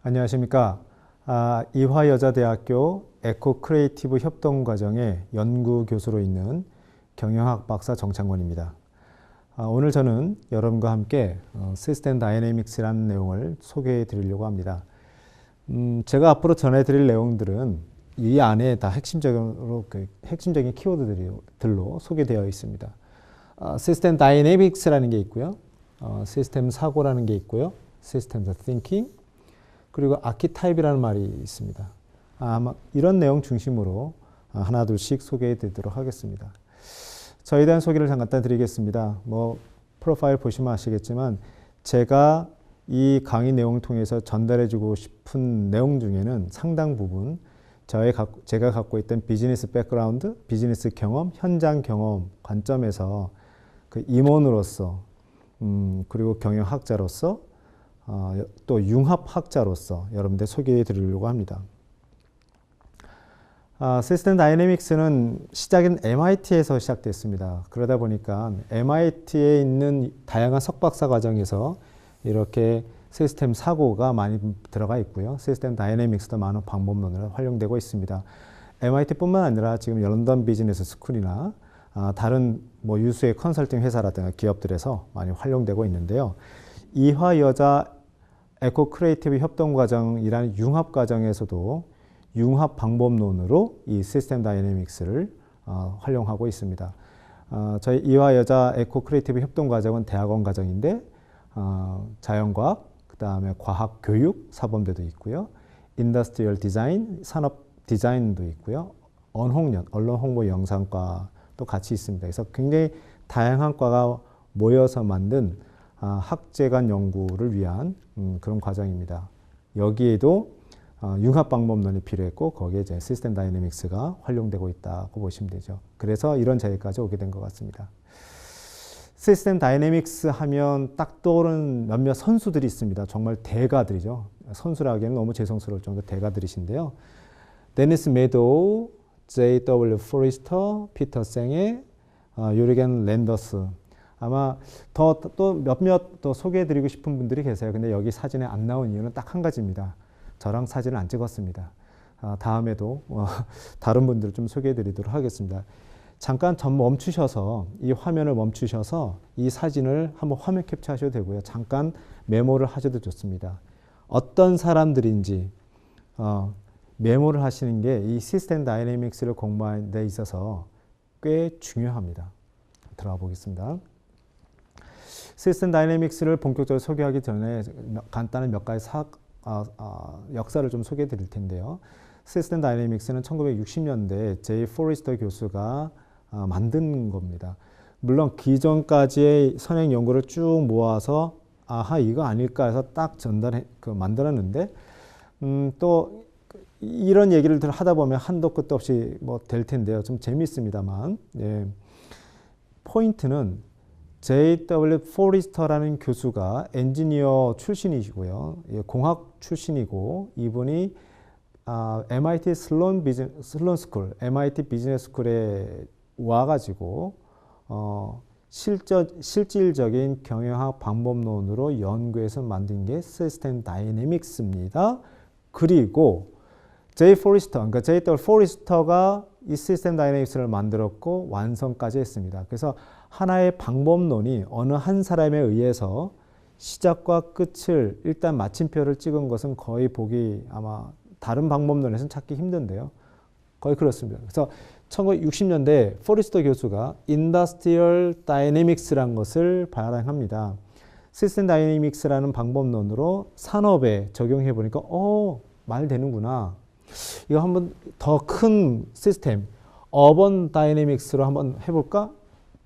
안녕하십니까. 이화여자대학교 에코크리에이티브 협동과정의 연구교수로 있는 경영학 박사 정창권입니다. 오늘 저는 여러분과 함께 시스템 다이내믹스라는 내용을 소개해 드리려고 합니다. 제가 앞으로 전해드릴 내용들은 이 안에 다 핵심적인 키워드들로 소개되어 있습니다. 시스템 다이내믹스라는 게 있고요. 시스템 사고라는 게 있고요. 시스템 띵킹, 그리고 아키타입이라는 말이 있습니다. 아마 이런 내용 중심으로 하나 둘씩 소개해 드리도록 하겠습니다. 저에 대한 소개를 잠깐 드리겠습니다. 프로파일 보시면 아시겠지만 제가 이 강의 내용을 통해서 전달해 주고 싶은 내용 중에는 상당 부분 제가 갖고 있던 비즈니스 백그라운드, 비즈니스 경험, 현장 경험 관점에서 그 임원으로서 그리고 경영학자로서 또 융합학자로서 여러분들 소개해 드리려고 합니다. 시스템 다이내믹스는 시작은 MIT에서 시작됐습니다. 그러다 보니까 MIT에 있는 다양한 석박사 과정에서 이렇게 시스템 사고가 많이 들어가 있고요. 시스템 다이내믹스도 많은 방법론으로 활용되고 있습니다. MIT뿐만 아니라 지금 런던 비즈니스 스쿨이나 다른 유수의 컨설팅 회사라든가 기업들에서 많이 활용되고 있는데요. 이화여자 에코크리에이티브 협동과정이라는 융합과정에서도 융합 방법론으로 이 시스템 다이내믹스를 활용하고 있습니다. 저희 이화여자 에코크리에이티브 협동과정은 대학원 과정인데 자연과학, 그 다음에 과학교육 사범대도 있고요. 인더스트리얼 디자인, 산업 디자인도 있고요. 언홍연, 언론홍보 영상과도 같이 있습니다. 그래서 굉장히 다양한 과가 모여서 만든 학제간 연구를 위한 그런 과정입니다. 여기에도 융합 방법론이 필요했고 거기에 이제 시스템 다이내믹스가 활용되고 있다고 보시면 되죠. 그래서 이런 자리까지 오게 된 것 같습니다. 시스템 다이내믹스 하면 딱 떠오르는 몇몇 선수들이 있습니다. 정말 대가들이죠. 선수라기에는 너무 죄송스러울 정도 대가들이신데요. 데니스 메도우, J.W. 포리스터, 피터 생에, 유리겐 랜더스. 아마 또 몇몇 또 소개해드리고 싶은 분들이 계세요. 근데 여기 사진에 안 나온 이유는 딱 한 가지입니다. 저랑 사진을 안 찍었습니다. 다음에도 다른 분들을 좀 소개해드리도록 하겠습니다. 잠깐 멈추셔서 이 화면을 멈추셔서 이 사진을 한번 화면 캡처하셔도 되고요. 잠깐 메모를 하셔도 좋습니다. 어떤 사람들인지 메모를 하시는 게 이 시스템 다이내믹스를 공부하는 데 있어서 꽤 중요합니다. 들어가 보겠습니다. 시스템 다이내믹스를 본격적으로 소개하기 전에 간단한 몇 가지 역사를 좀 소개해 드릴 텐데요. 시스템 다이내믹스는 1960년대 제이 포리스터 교수가 만든 겁니다. 물론 기존까지의 선행 연구를 쭉 모아서 이거 아닐까 해서 딱 만들었는데 또 이런 얘기를 하다 보면 한도 끝도 없이 될 텐데요. 좀 재미있습니다만 포인트는 J.W. 포리스터라는 교수가 엔지니어 출신이시고요. 공학 출신이고 이분이 MIT 슬론 스쿨, MIT 비즈니스 스쿨에 와가지고 실질적인 경영학 방법론으로 연구해서 만든 게 시스템 다이내믹스입니다. 그리고 그러니까 J.W. 포리스터가 이 시스템 다이내믹스를 만들었고 완성까지 했습니다. 그래서 하나의 방법론이 어느 한 사람에 의해서 시작과 끝을 일단 마침표를 찍은 것은 거의 아마 다른 방법론에서는 찾기 힘든데요. 거의 그렇습니다. 그래서 1960년대 포리스터 교수가 인더스트리얼 다이내믹스라는 것을 발행합니다. 시스템 다이내믹스라는 방법론으로 산업에 적용해 보니까 말 되는구나. 이거 한번 더 큰 시스템, 어번 다이내믹스로 한번 해볼까?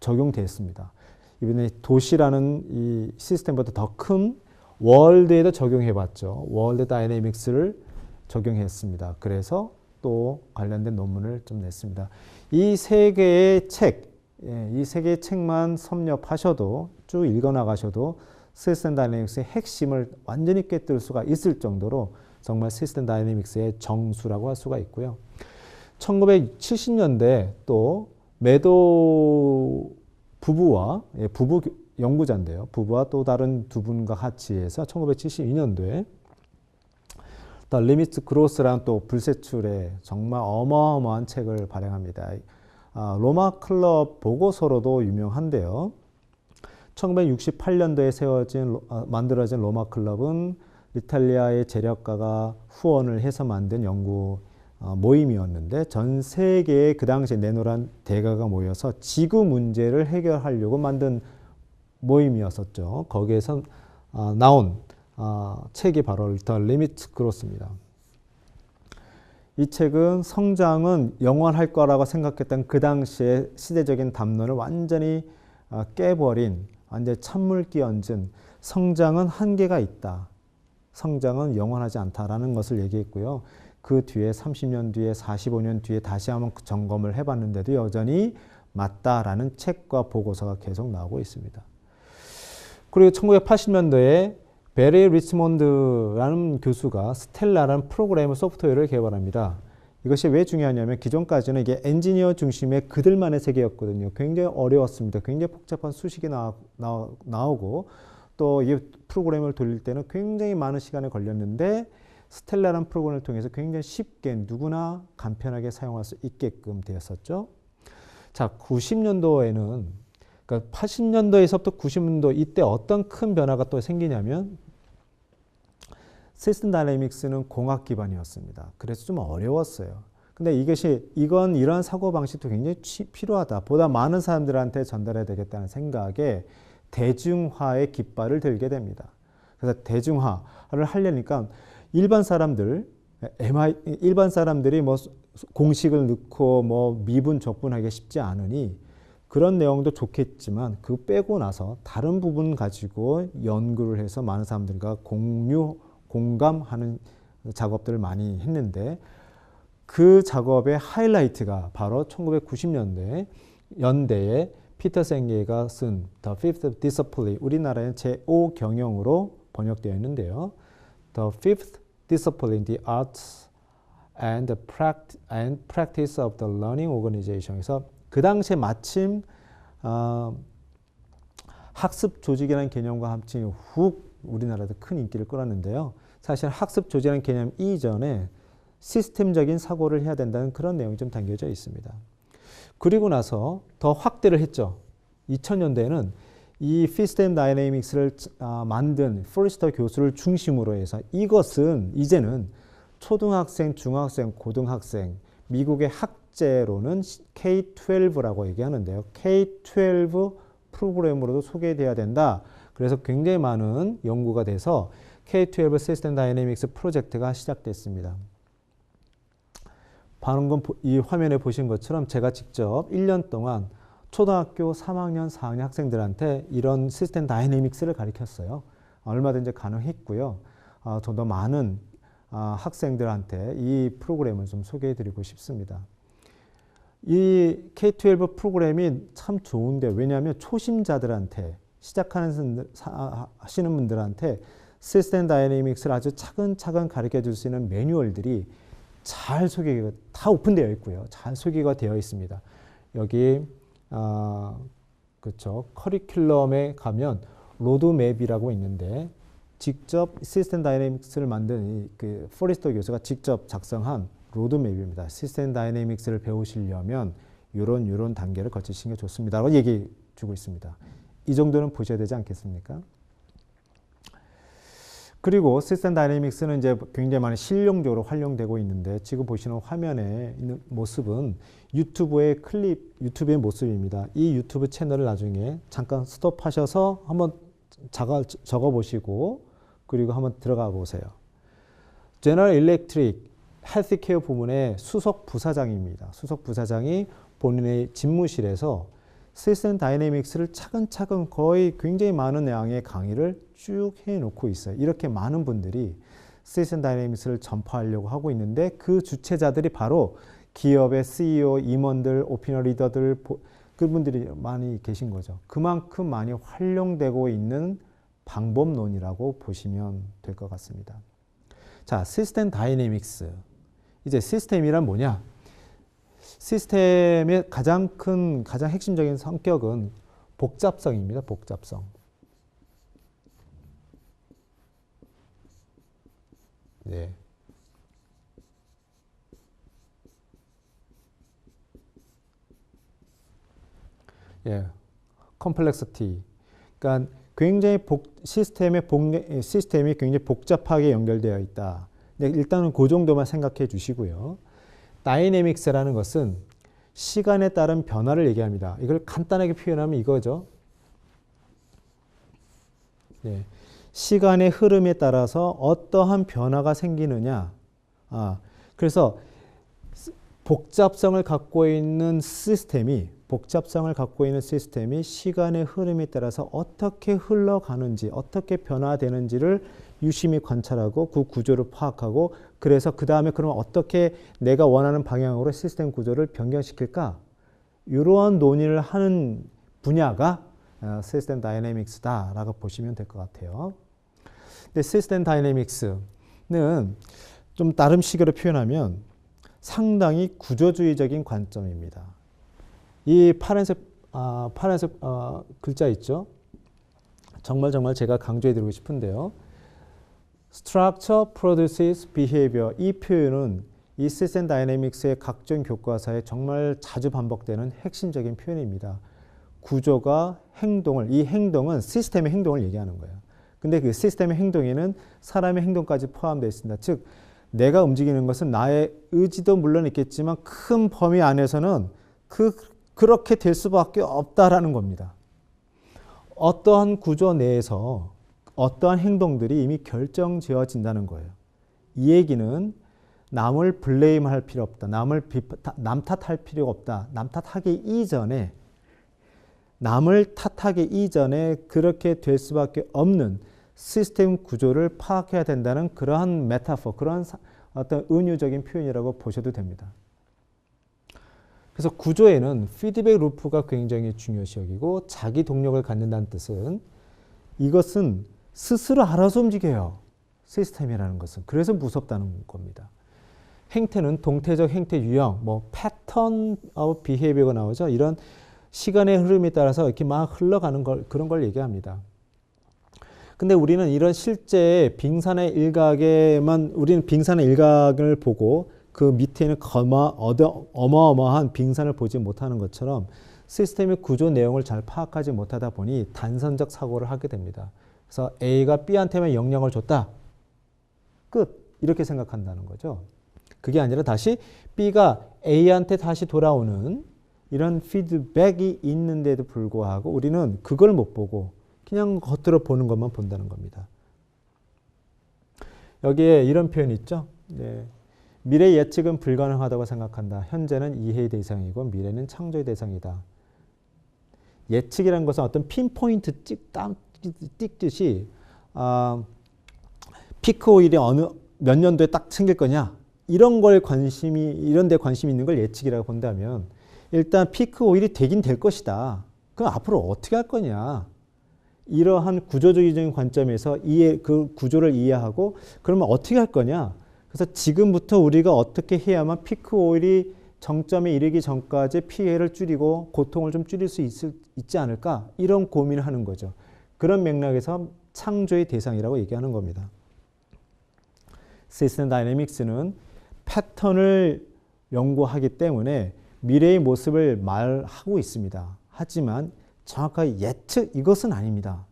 적용됐습니다. 이번에 도시라는 이 시스템보다 더 큰 월드에도 적용해봤죠. 월드 다이내믹스를 적용했습니다. 그래서 또 관련된 논문을 좀 냈습니다. 이 세 개의 책만 섭렵하셔도 쭉 읽어나가셔도 시스템 다이내믹스의 핵심을 완전히 꿰뚫을 수가 있을 정도로 정말 시스템 다이내믹스의 정수라고 할 수가 있고요. 1970년대 또 메도우 부부 연구자인데요. 부부와 또 다른 두 분과 같이 해서 1972년도에 The Limits Growth라는 또 불세출의 정말 어마어마한 책을 발행합니다. 로마 클럽 보고서로도 유명한데요. 1968년도에 만들어진 로마 클럽은 이탈리아의 재력가가 후원을 해서 만든 연구 모임이었는데 전 세계에 그 당시에 네노란 대가가 모여서 지구 문제를 해결하려고 만든 모임이었었죠. 거기에서 나온 책이 바로 The Limit Growth입니다. 이 책은 성장은 영원할 거라고 생각했던 그 당시의 시대적인 담론을 완전히 깨버린, 완전히 찬물기 얹은 성장은 한계가 있다. 성장은 영원하지 않다라는 것을 얘기했고요. 그 뒤에 30년 뒤에 45년 뒤에 다시 한번 점검을 해봤는데도 여전히 맞다라는 책과 보고서가 계속 나오고 있습니다. 그리고 1980년도에 베리 리치몬드라는 교수가 스텔라라는 프로그래머 소프트웨어를 개발합니다. 이것이 왜 중요하냐면 기존까지는 이게 엔지니어 중심의 그들만의 세계였거든요. 굉장히 어려웠습니다. 굉장히 복잡한 수식이 나오고 또 이 프로그램을 돌릴 때는 굉장히 많은 시간이 걸렸는데 스텔라라는 프로그램을 통해서 굉장히 쉽게 누구나 간편하게 사용할 수 있게끔 되었었죠. 자, 90년도에는 그러니까 80년도에서부터 90년도 이때 어떤 큰 변화가 또 생기냐면 시스템 다이내믹스는 공학 기반이었습니다. 그래서 좀 어려웠어요. 근데 이런 사고방식도 굉장히 필요하다. 보다 많은 사람들한테 전달해야 되겠다는 생각에 대중화의 깃발을 들게 됩니다. 그래서 대중화를 하려니까 일반 사람들이 뭐 공식을 넣고 뭐 미분, 적분하기 쉽지 않으니 그런 내용도 좋겠지만 그 빼고 나서 다른 부분 가지고 연구를 해서 많은 사람들과 공감하는 작업들을 많이 했는데 그 작업의 하이라이트가 바로 1990년대 연대에 피터 생게가 쓴 The Fifth Discipline, 우리나라의 제5경영으로 번역되어 있는데요. The Fifth Discipline, The Arts and Practice of the Learning Organization에서 그 당시에 마침 학습 조직이라는 개념과 합친 훅 우리나라도 큰 인기를 끌었는데요. 사실 학습 조직이라는 개념 이전에 시스템적인 사고를 해야 된다는 그런 내용이 좀 담겨져 있습니다. 그리고 나서 더 확대를 했죠. 2000년대에는 이 시스템 다이내믹스를 만든 포리스터 교수를 중심으로 해서 이것은 이제는 초등학생, 중학생, 고등학생, 미국의 학제로는 K-12라고 얘기하는데요. K-12 프로그램으로도 소개돼야 된다. 그래서 굉장히 많은 연구가 돼서 K-12 시스템 다이내믹스 프로젝트가 시작됐습니다. 방금 이 화면에 보신 것처럼 제가 직접 1년 동안 초등학교 3학년, 4학년 학생들한테 이런 시스템 다이내믹스를 가르쳤어요. 얼마든지 가능했고요. 좀 더 많은 학생들한테 이 프로그램을 좀 소개해드리고 싶습니다. 이 K-12 프로그램이 참 좋은데 왜냐하면 초심자들한테 하시는 분들한테 시스템 다이내믹스를 아주 차근차근 가르쳐 줄 수 있는 매뉴얼들이 잘 소개가 다 오픈되어 있고요. 잘 소개가 되어 있습니다. 여기 그렇죠. 커리큘럼에 가면 로드맵이라고 있는데 직접 시스템 다이내믹스를 만든 그 포리스터 교수가 직접 작성한 로드맵입니다. 시스템 다이내믹스를 배우시려면 이런 단계를 거치시는 게 좋습니다라고 얘기해 주고 있습니다. 이 정도는 보셔야 되지 않겠습니까? 그리고 시스템 다이내믹스는 이제 굉장히 많이 실용적으로 활용되고 있는데 지금 보시는 화면에 있는 모습은 유튜브의 모습입니다. 이 유튜브 채널을 나중에 잠깐 스톱하셔서 한번 적어 보시고 그리고 한번 들어가 보세요. 제너럴 일렉트릭 헬스케어 부문의 수석 부사장입니다. 수석 부사장이 본인의 집무실에서 시스템 다이내믹스를 차근차근 거의 굉장히 많은 양의 강의를 쭉 해놓고 있어요. 이렇게 많은 분들이 시스템 다이내믹스를 전파하려고 하고 있는데 그 주체자들이 바로 기업의 CEO, 임원들, 오피니언 리더들 그분들이 많이 계신 거죠. 그만큼 많이 활용되고 있는 방법론이라고 보시면 될 것 같습니다. 자, 시스템 다이내믹스. 이제 시스템이란 뭐냐? 시스템의 가장 핵심적인 성격은 복잡성입니다. 복잡성. 네. 예, complexity. 그러니까 굉장히 시스템이 굉장히 복잡하게 연결되어 있다. 네, 일단은 그 정도만 생각해 주시고요. 다이내믹스라는 것은 시간에 따른 변화를 얘기합니다. 이걸 간단하게 표현하면 이거죠. 네, 시간의 흐름에 따라서 어떠한 변화가 생기느냐. 그래서 복잡성을 갖고 있는 시스템이 시간의 흐름에 따라서 어떻게 흘러가는지, 어떻게 변화되는지를 유심히 관찰하고 그 구조를 파악하고 그래서 그 다음에 그러면 어떻게 내가 원하는 방향으로 시스템 구조를 변경시킬까? 이러한 논의를 하는 분야가 시스템 다이내믹스다라고 보시면 될 것 같아요. 근데 시스템 다이내믹스는 좀 다른 식으로 표현하면 상당히 구조주의적인 관점입니다. 이 파란색 글자 있죠? 정말 제가 강조해드리고 싶은데요. Structure produces behavior. 이 표현은 이 시스템 다이내믹스의 각종 교과서에 정말 자주 반복되는 핵심적인 표현입니다. 구조가 이 행동은 시스템의 행동을 얘기하는 거예요. 근데 그 시스템의 행동에는 사람의 행동까지 포함되어 있습니다. 즉, 내가 움직이는 것은 나의 의지도 물론 있겠지만 큰 범위 안에서는 그렇게 될 수밖에 없다라는 겁니다. 어떠한 구조 내에서 어떠한 행동들이 이미 결정지어진다는 거예요. 이 얘기는 남을 블레임할 필요 없다. 남을 남 탓할 필요가 없다. 남을 탓하기 이전에 그렇게 될 수밖에 없는 시스템 구조를 파악해야 된다는 그러한 메타포, 그러한 어떤 은유적인 표현이라고 보셔도 됩니다. 그래서 구조에는 피드백 루프가 굉장히 중요시 여기고 자기 동력을 갖는다는 뜻은 이것은 스스로 알아서 움직여요. 시스템이라는 것은. 그래서 무섭다는 겁니다. 행태는 동태적 행태 유형, 패턴 오브 비헤이비어가 나오죠. 이런 시간의 흐름에 따라서 이렇게 막 흘러가는 그런 걸 얘기합니다. 근데 우리는 이런 실제 빙산의 일각을 보고 그 밑에는 어마어마한 빙산을 보지 못하는 것처럼 시스템의 구조 내용을 잘 파악하지 못하다 보니 단선적 사고를 하게 됩니다. 그래서 A가 B한테만 영향을 줬다. 끝. 이렇게 생각한다는 거죠. 그게 아니라 다시 B가 A한테 다시 돌아오는 이런 피드백이 있는데도 불구하고 우리는 그걸 못 보고 그냥 겉으로 보는 것만 본다는 겁니다. 여기에 이런 표현이 있죠. 네. 미래 예측은 불가능하다고 생각한다. 현재는 이해의 대상이고 미래는 창조의 대상이다. 예측이라는 것은 어떤 핀포인트 찍듯이 피크 오일이 몇 년도에 딱 생길 거냐 이런 데 관심이 있는 걸 예측이라고 본다면 일단 피크 오일이 되긴 될 것이다. 그럼 앞으로 어떻게 할 거냐. 이러한 구조적인 관점에서 그 구조를 이해하고 그러면 어떻게 할 거냐. 그래서 지금부터 우리가 어떻게 해야만 피크 오일이 정점에 이르기 전까지 피해를 줄이고 고통을 좀 줄일 수 있지 않을까. 이런 고민을 하는 거죠. 그런 맥락에서 창조의 대상이라고 얘기하는 겁니다. 시스템 다이내믹스는 패턴을 연구하기 때문에 미래의 모습을 말하고 있습니다. 하지만 정확하게 예측 이것은 아닙니다.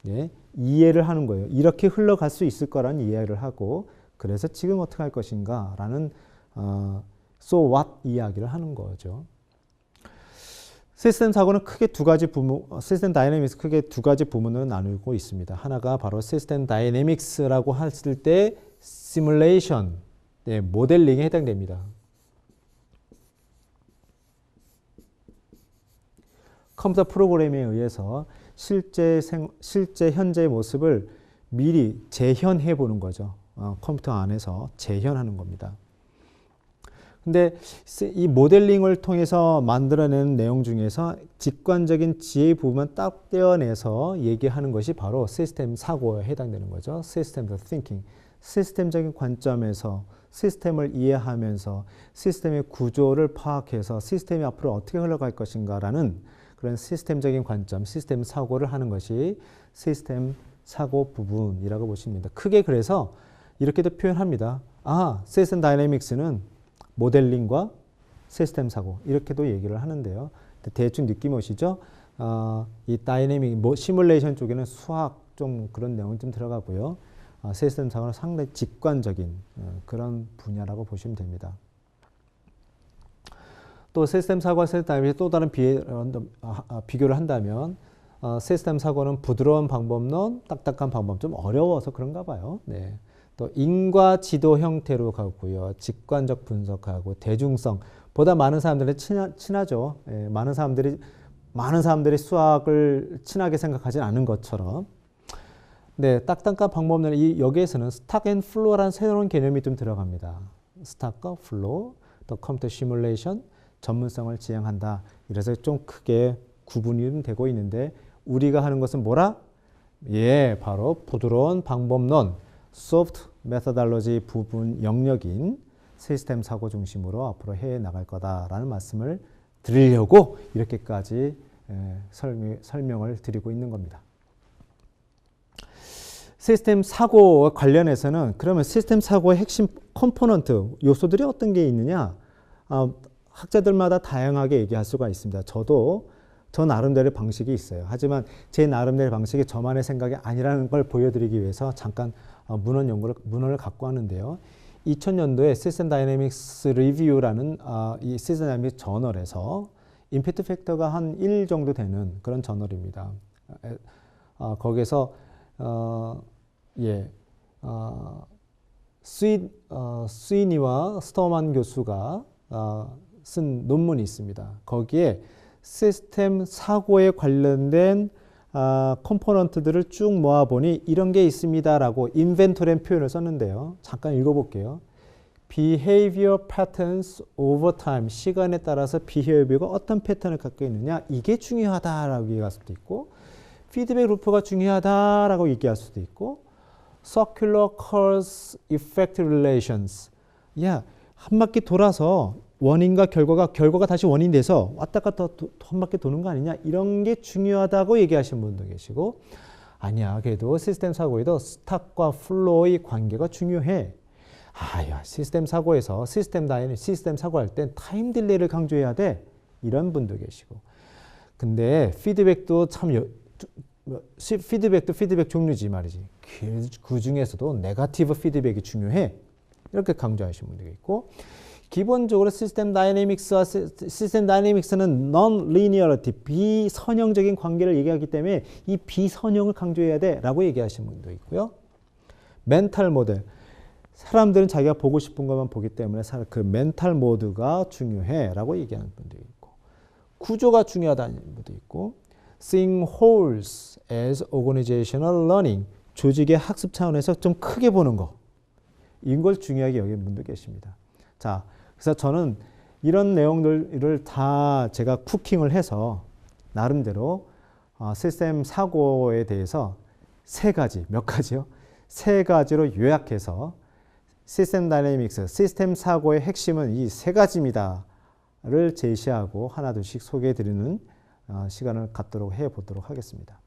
예, 이해를 하는 거예요. 이렇게 흘러갈 수 있을 거라는 이해를 하고 그래서 지금 어떻게 할 것인가 라는 so what 이야기를 하는 거죠. 시스템 사고는 크게 시스템 다이내믹스 크게 두 가지 부문으로 나누고 있습니다. 하나가 바로 시스템 다이내믹스라고 했을 때 시뮬레이션, 모델링에 해당됩니다. 컴퓨터 프로그램에 의해서 실제 현재의 모습을 미리 재현해 보는 거죠. 컴퓨터 안에서 재현하는 겁니다. 근데 이 모델링을 통해서 만들어내는 내용 중에서 직관적인 지혜 부분만 딱 떼어내서 얘기하는 것이 바로 시스템 사고에 해당되는 거죠. 시스템 thinking. 시스템적인 관점에서 시스템을 이해하면서 시스템의 구조를 파악해서 시스템이 앞으로 어떻게 흘러갈 것인가라는 그런 시스템적인 관점, 시스템 사고를 하는 것이 시스템 사고 부분이라고 보십니다. 크게 그래서 이렇게도 표현합니다. 시스템 다이내믹스는 모델링과 시스템 사고 이렇게도 얘기를 하는데요. 대충 느낌 오시죠? 이 다이내믹 시뮬레이션 쪽에는 수학 좀 그런 내용이 좀 들어가고요. 시스템 사고는 상당히 직관적인 그런 분야라고 보시면 됩니다. 또 시스템 사고와 시스템 다이내믹 또 다른 비교를 한다면 시스템 사고는 부드러운 방법론, 딱딱한 방법 좀 어려워서 그런가 봐요. 네. 또 인과 지도 형태로 가고요. 직관적 분석하고 대중성 보다 많은 사람들이 친하죠. 예, 많은 사람들이 수학을 친하게 생각하지 않은 것처럼. 네, 딱딱한 방법론 여기에서는 스탁 앤 플로우라는 새로운 개념이 좀 들어갑니다. 스탁과 플로우, 또 컴퓨터 시뮬레이션, 전문성을 지향한다. 이래서 좀 크게 구분이 되고 있는데 우리가 하는 것은 뭐라? 예, 바로 부드러운 방법론, 소프트 메서달로지 부분 영역인 시스템 사고 중심으로 앞으로 해 나갈 거다라는 말씀을 드리려고 이렇게까지 설명을 드리고 있는 겁니다. 시스템 사고와 관련해서는 그러면 시스템 사고의 핵심 컴포넌트 요소들이 어떤 게 있느냐? 학자들마다 다양하게 얘기할 수가 있습니다. 저 나름대로의 방식이 있어요. 하지만 제 나름대로의 방식이 저만의 생각이 아니라는 걸 보여드리기 위해서 잠깐 문헌을 갖고 왔는데요. 2000년도에 시스템 다이내믹스 리뷰라는 이 시스템 다이내믹스 저널에서 임팩트 팩터가 한 1 정도 되는 그런 저널입니다. 거기서 스위니와 스터만 교수가 쓴 논문이 있습니다. 거기에 시스템 사고에 관련된 컴포넌트들을 쭉 모아보니 이런 게 있습니다라고 인벤토리라는 표현을 썼는데요. 잠깐 읽어볼게요. Behavior patterns over time. 시간에 따라서 behavior가 어떤 패턴을 갖고 있느냐. 이게 중요하다라고 얘기할 수도 있고 피드백 루프가 중요하다라고 얘기할 수도 있고 circular cause effect relations. 한 바퀴 돌아서 원인과 결과가 다시 원인이 돼서 왔다 갔다 한 바퀴 도는 거 아니냐 이런 게 중요하다고 얘기하시는 분도 계시고 아니야 그래도 시스템 사고에도 스탁과 플로우의 관계가 중요해. 시스템 사고에서 시스템 사고할 땐 타임 딜레이를 강조해야 돼 이런 분도 계시고 근데 피드백도 피드백 종류지 말이지 그 중에서도 네거티브 피드백이 중요해 이렇게 강조하시는 분도 있고 기본적으로 시스템 다이내믹스는 non-linearity, 비선형적인 관계를 얘기하기 때문에 이 비선형을 강조해야 돼 라고 얘기하시는 분도 있고요. 멘탈 모델, 사람들은 자기가 보고 싶은 것만 보기 때문에 그 멘탈 모드가 중요해 라고 얘기하는 분도 있고 구조가 중요하다는 분도 있고 seeing wholes as organizational learning, 조직의 학습 차원에서 좀 크게 보는 거 이걸 중요하게 여기는 분도 계십니다. 자, 그래서 저는 이런 내용들을 다 제가 쿠킹을 해서 나름대로 시스템 사고에 대해서 몇 가지요? 세 가지로 요약해서 시스템 다이내믹스, 시스템 사고의 핵심은 이 세 가지입니다를 제시하고 하나둘씩 소개해드리는 시간을 갖도록 해보도록 하겠습니다.